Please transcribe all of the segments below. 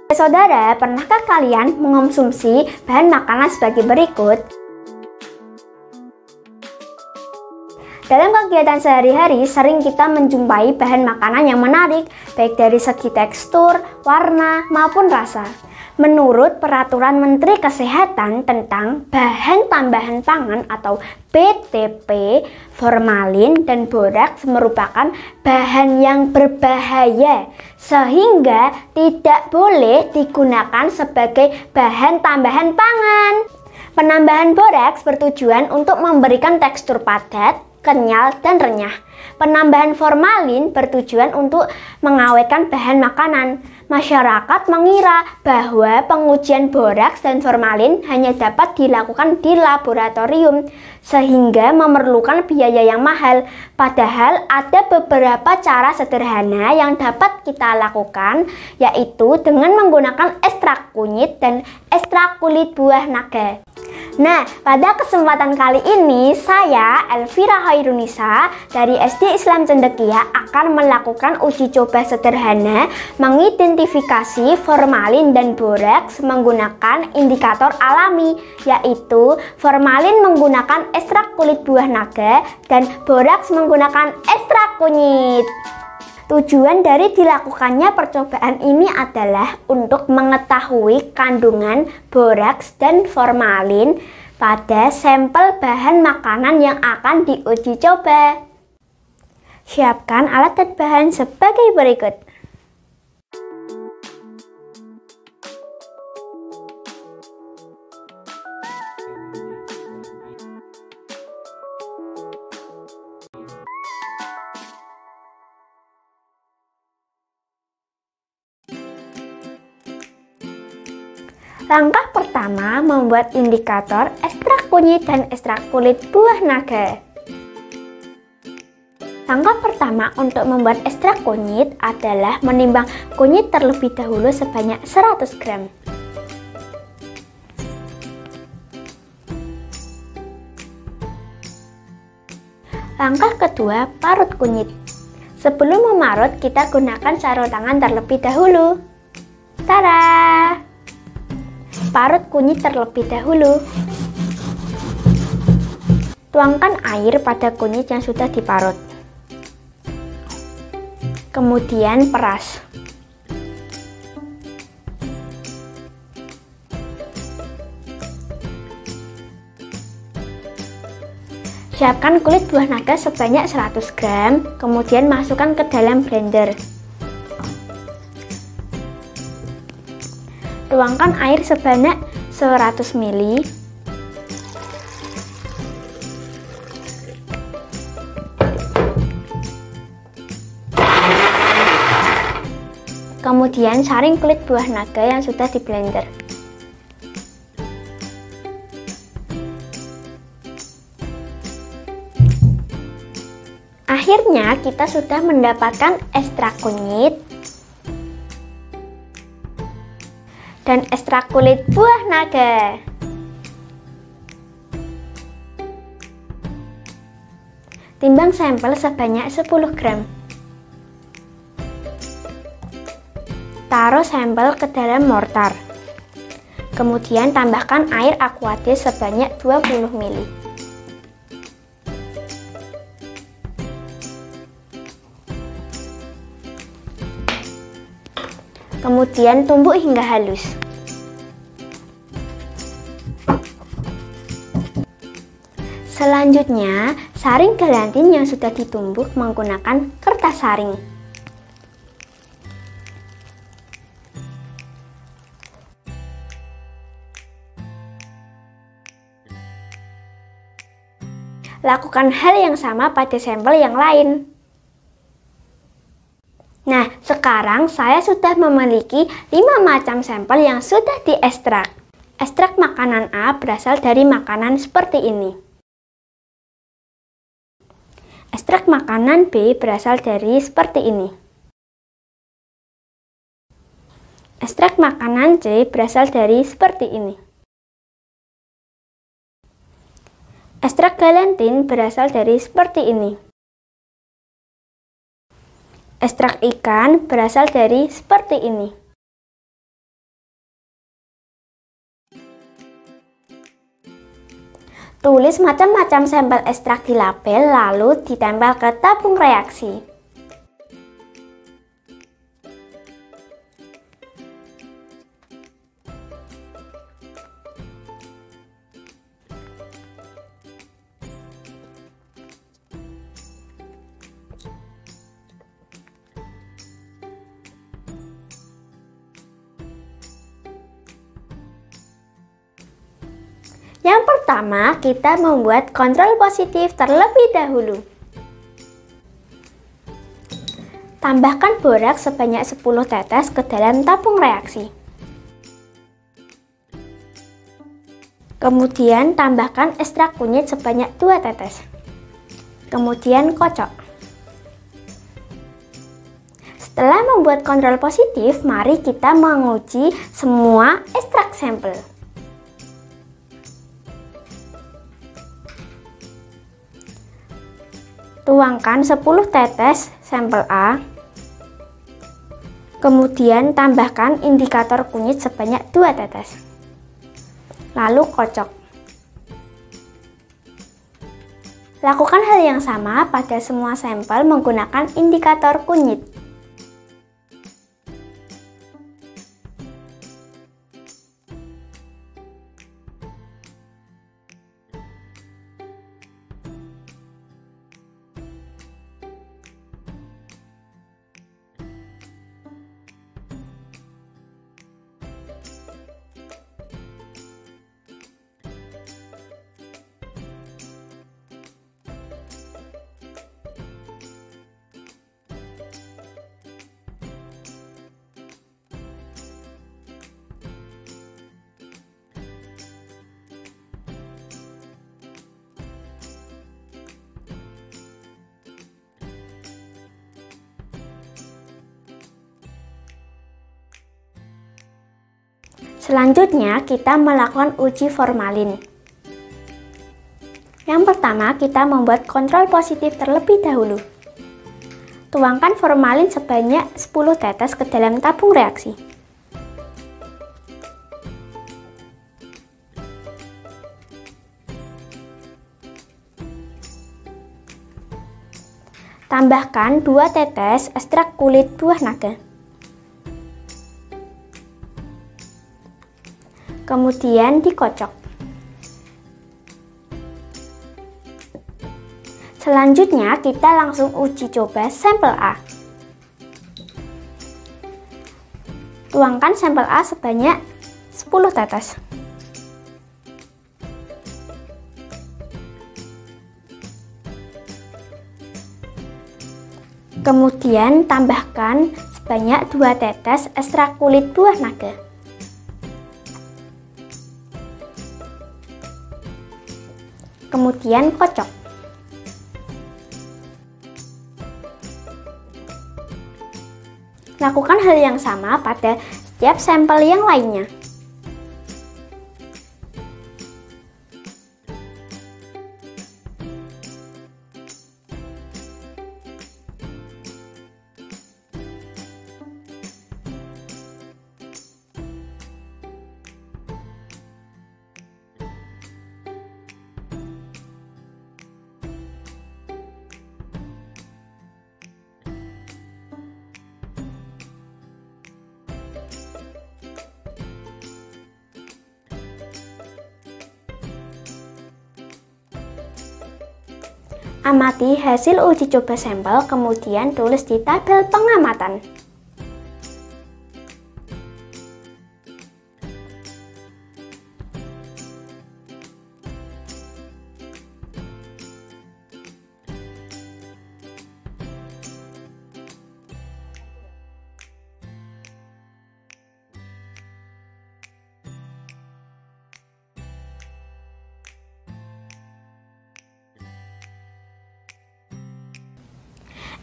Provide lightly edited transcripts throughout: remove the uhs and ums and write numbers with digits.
Saudara, pernahkah kalian mengonsumsi bahan makanan sebagai berikut? Dalam kegiatan sehari-hari, sering kita menjumpai bahan makanan yang menarik, baik dari segi tekstur, warna, maupun rasa. Menurut Peraturan Menteri Kesehatan tentang Bahan Tambahan Pangan atau BTP, formalin dan boraks merupakan bahan yang berbahaya sehingga tidak boleh digunakan sebagai bahan tambahan pangan. Penambahan boraks bertujuan untuk memberikan tekstur padat, kenyal, dan renyah. Penambahan formalin bertujuan untuk mengawetkan bahan makanan. Masyarakat mengira bahwa pengujian boraks dan formalin hanya dapat dilakukan di laboratorium, sehingga memerlukan biaya yang mahal. Padahal ada beberapa cara sederhana yang dapat kita lakukan, yaitu dengan menggunakan ekstrak kunyit dan ekstrak kulit buah naga. Nah, pada kesempatan kali ini saya, Elvira Hairunisa dari SD Islam Cendekia akan melakukan uji coba sederhana mengidentifikasi formalin dan boraks menggunakan indikator alami, yaitu formalin menggunakan ekstrak kulit buah naga dan boraks menggunakan ekstrak kunyit. Tujuan dari dilakukannya percobaan ini adalah untuk mengetahui kandungan boraks dan formalin pada sampel bahan makanan yang akan diuji coba. Siapkan alat dan bahan sebagai berikut. Langkah pertama, membuat indikator ekstrak kunyit dan ekstrak kulit buah naga. Langkah pertama untuk membuat ekstrak kunyit adalah menimbang kunyit terlebih dahulu sebanyak 100 gram. Langkah kedua, parut kunyit. Sebelum memarut, kita gunakan sarung tangan terlebih dahulu. Tada! Parut kunyit terlebih dahulu. Tuangkan air pada kunyit yang sudah diparut. Kemudian peras. Siapkan kulit buah naga sebanyak 100 gram, kemudian masukkan ke dalam blender. Tuangkan air sebanyak 100 ml. Kemudian saring kulit buah naga yang sudah di blender. Akhirnya kita sudah mendapatkan ekstrak kunyit dan ekstrak kulit buah naga. Timbang sampel sebanyak 10 gram. Taruh sampel ke dalam mortar. Kemudian tambahkan air aquades sebanyak 20 ml. Kemudian tumbuk hingga halus. Selanjutnya, saring gelatin yang sudah ditumbuk menggunakan kertas saring. Lakukan hal yang sama pada sampel yang lain. Nah, sekarang saya sudah memiliki 5 macam sampel yang sudah diekstrak. Ekstrak makanan A berasal dari makanan seperti ini. Ekstrak makanan B berasal dari seperti ini. Ekstrak makanan C berasal dari seperti ini. Ekstrak gelatin berasal dari seperti ini. Ekstrak ikan berasal dari seperti ini. Tulis macam-macam sampel ekstrak di label lalu ditempel ke tabung reaksi. Yang pertama, kita membuat kontrol positif terlebih dahulu. Tambahkan boraks sebanyak 10 tetes ke dalam tabung reaksi. Kemudian tambahkan ekstrak kunyit sebanyak 2 tetes. Kemudian kocok. Setelah membuat kontrol positif, mari kita menguji semua ekstrak sampel. Tuangkan 10 tetes sampel A. Kemudian tambahkan indikator kunyit sebanyak 2 tetes. Lalu kocok. Lakukan hal yang sama pada semua sampel menggunakan indikator kunyit. Selanjutnya, kita melakukan uji formalin. Yang pertama, kita membuat kontrol positif terlebih dahulu. Tuangkan formalin sebanyak 10 tetes ke dalam tabung reaksi. Tambahkan 2 tetes ekstrak kulit buah naga. Kemudian dikocok. Selanjutnya kita langsung uji coba sampel A. Tuangkan sampel A sebanyak 10 tetes. Kemudian tambahkan sebanyak 2 tetes ekstrak kulit buah naga. Kemudian kocok. Lakukan hal yang sama pada setiap sampel yang lainnya. Amati hasil uji coba sampel, kemudian tulis di tabel pengamatan.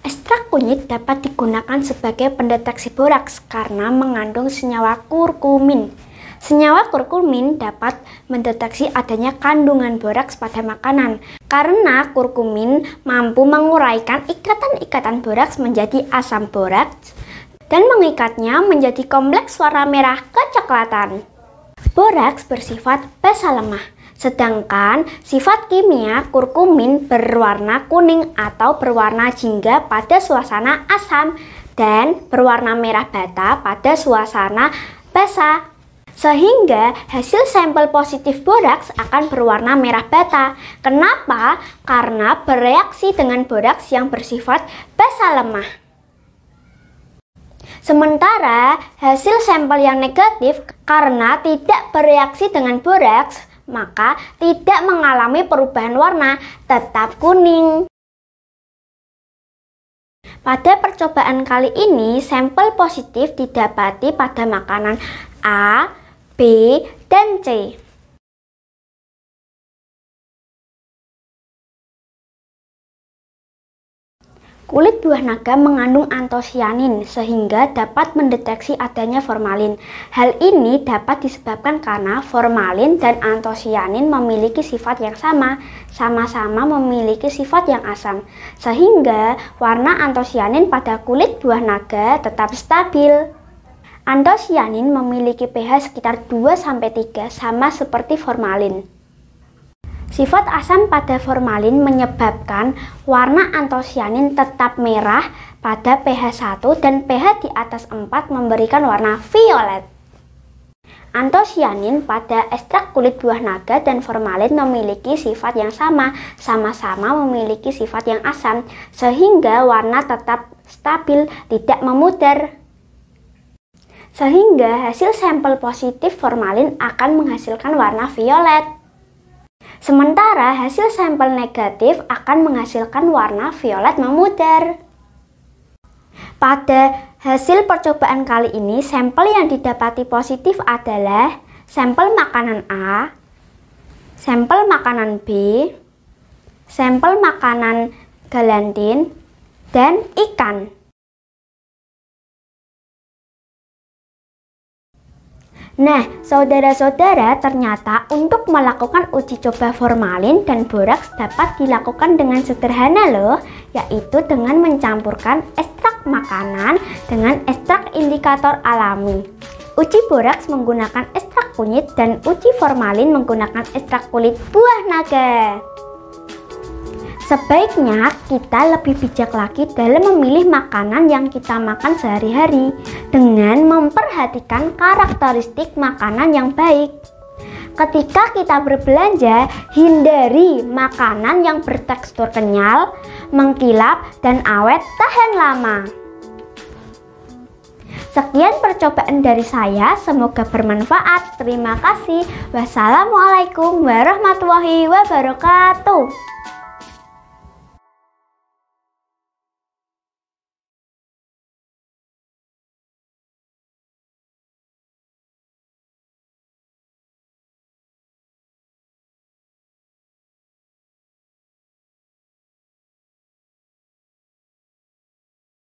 Ekstrak kunyit dapat digunakan sebagai pendeteksi boraks karena mengandung senyawa kurkumin. Senyawa kurkumin dapat mendeteksi adanya kandungan boraks pada makanan karena kurkumin mampu menguraikan ikatan-ikatan boraks menjadi asam boraks dan mengikatnya menjadi kompleks warna merah kecoklatan. Boraks bersifat basa lemah, Sedangkan sifat kimia kurkumin berwarna kuning atau berwarna jingga pada suasana asam dan berwarna merah bata pada suasana basa. Sehingga hasil sampel positif boraks akan berwarna merah bata. Kenapa? Karena bereaksi dengan boraks yang bersifat basa lemah. Sementara hasil sampel yang negatif karena tidak bereaksi dengan boraks, maka tidak mengalami perubahan warna, tetap kuning. Pada percobaan kali ini, sampel positif didapati pada makanan A, B, dan C. Kulit buah naga mengandung antosianin sehingga dapat mendeteksi adanya formalin. Hal ini dapat disebabkan karena formalin dan antosianin memiliki sifat yang sama-sama memiliki sifat yang asam. Sehingga warna antosianin pada kulit buah naga tetap stabil. Antosianin memiliki pH sekitar 2-3 sama seperti formalin. Sifat asam pada formalin menyebabkan warna antosianin tetap merah pada pH 1 dan pH di atas 4 memberikan warna violet. Antosianin pada ekstrak kulit buah naga dan formalin memiliki sifat yang sama-sama memiliki sifat yang asam, sehingga warna tetap stabil, tidak memudar. Sehingga hasil sampel positif formalin akan menghasilkan warna violet. Sementara hasil sampel negatif akan menghasilkan warna violet memudar. Pada hasil percobaan kali ini, sampel yang didapati positif adalah sampel makanan A, sampel makanan B, sampel makanan galantin, dan ikan. Nah, saudara-saudara, ternyata untuk melakukan uji coba formalin dan boraks dapat dilakukan dengan sederhana loh, yaitu dengan mencampurkan ekstrak makanan dengan ekstrak indikator alami. Uji boraks menggunakan ekstrak kunyit dan uji formalin menggunakan ekstrak kulit buah naga. Sebaiknya kita lebih bijak lagi dalam memilih makanan yang kita makan sehari-hari dengan memperhatikan karakteristik makanan yang baik. Ketika kita berbelanja, hindari makanan yang bertekstur kenyal, mengkilap, dan awet tahan lama. Sekian percobaan dari saya, semoga bermanfaat. Terima kasih. Wassalamualaikum warahmatullahi wabarakatuh.